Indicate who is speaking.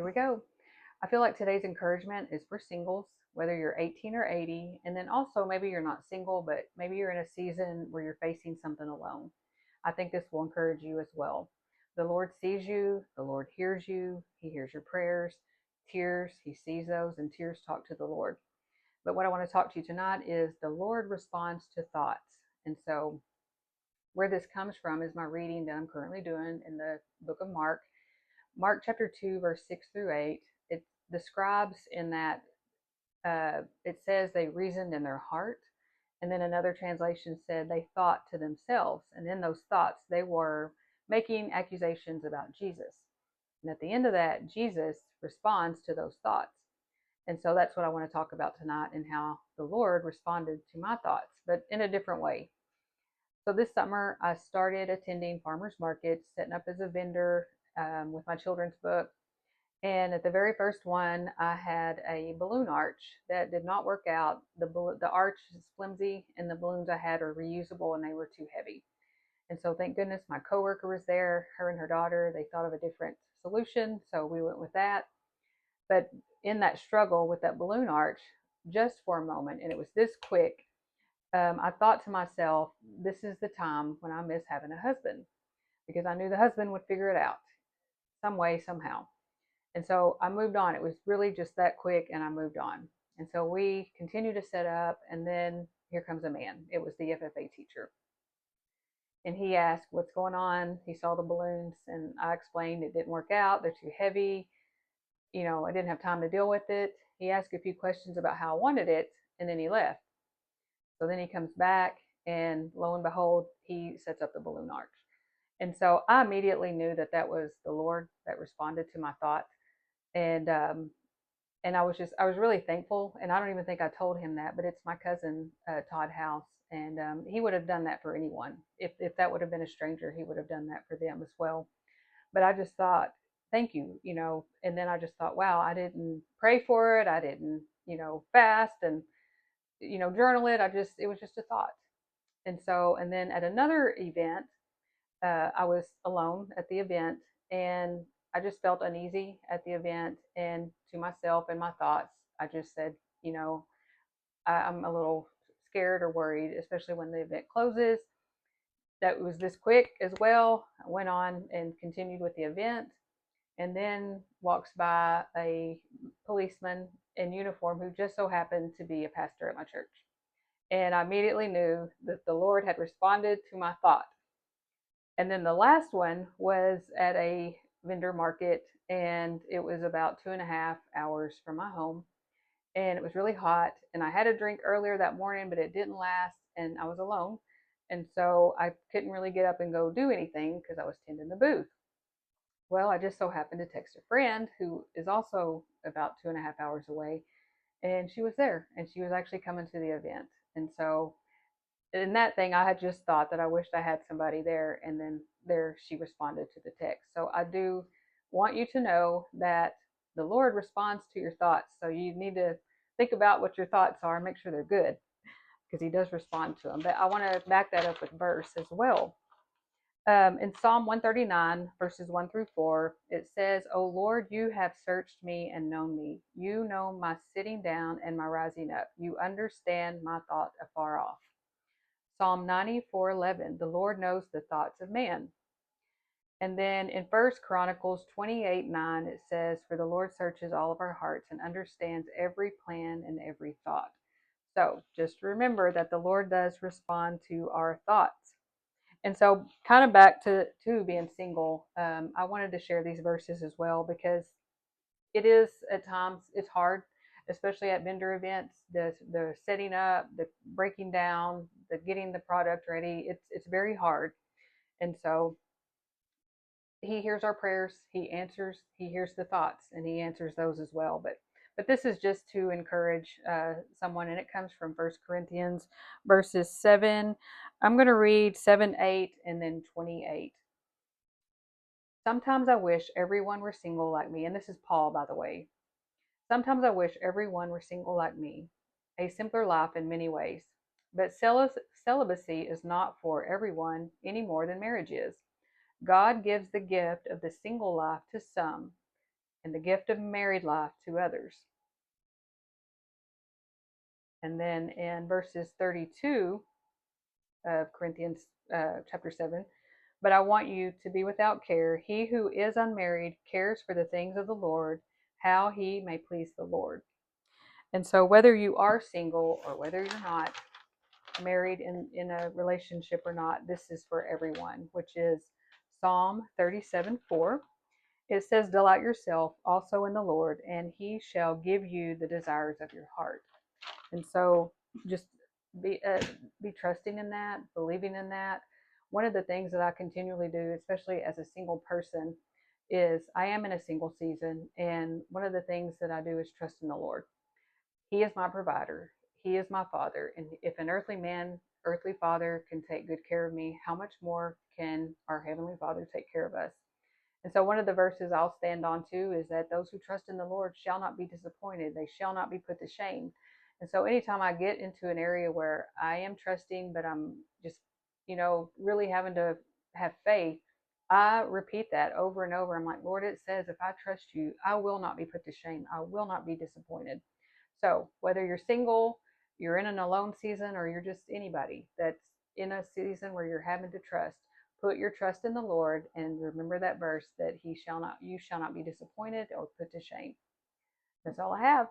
Speaker 1: Here we go. I feel like today's encouragement is for singles, whether you're 18 or 80, and then also maybe you're not single, but maybe you're in a season where you're facing something alone. I think this will encourage you as well. The Lord sees you, the Lord hears you, He hears your prayers, tears, He sees those, and tears talk to the Lord. But what I want to talk to you tonight is the Lord responds to thoughts. And so, where this comes from is my reading that I'm currently doing in the book of Mark. Mark chapter 2, verse 6 through 8, it describes in that it says they reasoned in their heart. And then another translation said they thought to themselves. And in those thoughts, they were making accusations about Jesus. And at the end of that, Jesus responds to those thoughts. And so that's what I want to talk about tonight and how the Lord responded to my thoughts, but in a different way. So this summer, I started attending farmers markets, setting up as a vendor with my children's book. And at the very first one, I had a balloon arch that did not work out. The arch is flimsy, and the balloons I had are reusable, and they were too heavy. And so, thank goodness, my coworker was there. Her and her daughter, they thought of a different solution, so we went with that. But in that struggle with that balloon arch, just for a moment, and it was this quick, I thought to myself, this is the time when I miss having a husband, because I knew the husband would figure it out some way, somehow. And so I moved on. It was really just that quick, and I moved on. And so we continued to set up, and then here comes a man. It was the FFA teacher. And he asked, what's going on? He saw the balloons, and I explained it didn't work out. They're too heavy. I didn't have time to deal with it. He asked a few questions about how I wanted it, and then he left. So then he comes back, and lo and behold, he sets up the balloon arch. And so I immediately knew that that was the Lord that responded to my thought. And I was really thankful. And I don't even think I told him that, but it's my cousin, Todd House. And he would have done that for anyone. If that would have been a stranger, he would have done that for them as well. But I just thought, thank you. And then I just thought, wow, I didn't pray for it. I didn't, fast and, journal it. It was just a thought. And then at another event, I was alone at the event, and I just felt uneasy at the event. And to myself and my thoughts, I just said, you know, I'm a little scared or worried, especially when the event closes. That was this quick as well. I went on and continued with the event, and then walks by a policeman in uniform who just so happened to be a pastor at my church. And I immediately knew that the Lord had responded to my thought. And then the last one was at a vendor market, and it was about 2.5 hours from my home. And it was really hot. And I had a drink earlier that morning, but it didn't last, and I was alone. And so I couldn't really get up and go do anything because I was tending the booth. Well, I just so happened to text a friend who is also about 2.5 hours away, and she was there, and she was actually coming to the event. And so in that thing, I had just thought that I wished I had somebody there, and then there she responded to the text. So I do want you to know that the Lord responds to your thoughts. So you need to think about what your thoughts are and make sure they're good, because He does respond to them. But I want to back that up with verse as well. In Psalm 139, verses 1 through 4, it says, O Lord, you have searched me and known me. You know my sitting down and my rising up. You understand my thought afar off. Psalm 94:11, the Lord knows the thoughts of man. And then in First Chronicles 28:9, it says, For the Lord searches all of our hearts and understands every plan and every thought. So just remember that the Lord does respond to our thoughts. And so, kind of back to being single, I wanted to share these verses as well, because it is at times it's hard, especially at vendor events. The setting up, the breaking down, the getting the product ready. It's very hard. And so He hears our prayers. He answers. He hears the thoughts, and He answers those as well. But this is just to encourage someone, and it comes from 1 Corinthians verses 7. I'm going to read 7, 8, and then 28. Sometimes I wish everyone were single like me. And this is Paul, by the way. Sometimes I wish everyone were single like me, a simpler life in many ways. But celibacy is not for everyone any more than marriage is. God gives the gift of the single life to some, and the gift of married life to others. And then in verses 32 of Corinthians chapter 7, but I want you to be without care. He who is unmarried cares for the things of the Lord, how he may please the Lord. And so, whether you are single or whether you're not married in a relationship or not, this is for everyone, which is Psalm 37:4. It says, delight yourself also in the Lord, and he shall give you the desires of your heart. And so just be trusting in that, believing in that. One of the things that I continually do, especially as a single person, is I am in a single season. And one of the things that I do is trust in the Lord. He is my provider. He is my father. And if an earthly man, earthly father can take good care of me, how much more can our heavenly father take care of us? And so one of the verses I'll stand on too is that those who trust in the Lord shall not be disappointed. They shall not be put to shame. And so anytime I get into an area where I am trusting, but I'm just, really having to have faith, I repeat that over and over. I'm like, Lord, it says, if I trust you, I will not be put to shame. I will not be disappointed. So whether you're single, you're in an alone season, or you're just anybody that's in a season where you're having to trust, put your trust in the Lord and remember that verse that you shall not be disappointed or put to shame. That's all I have.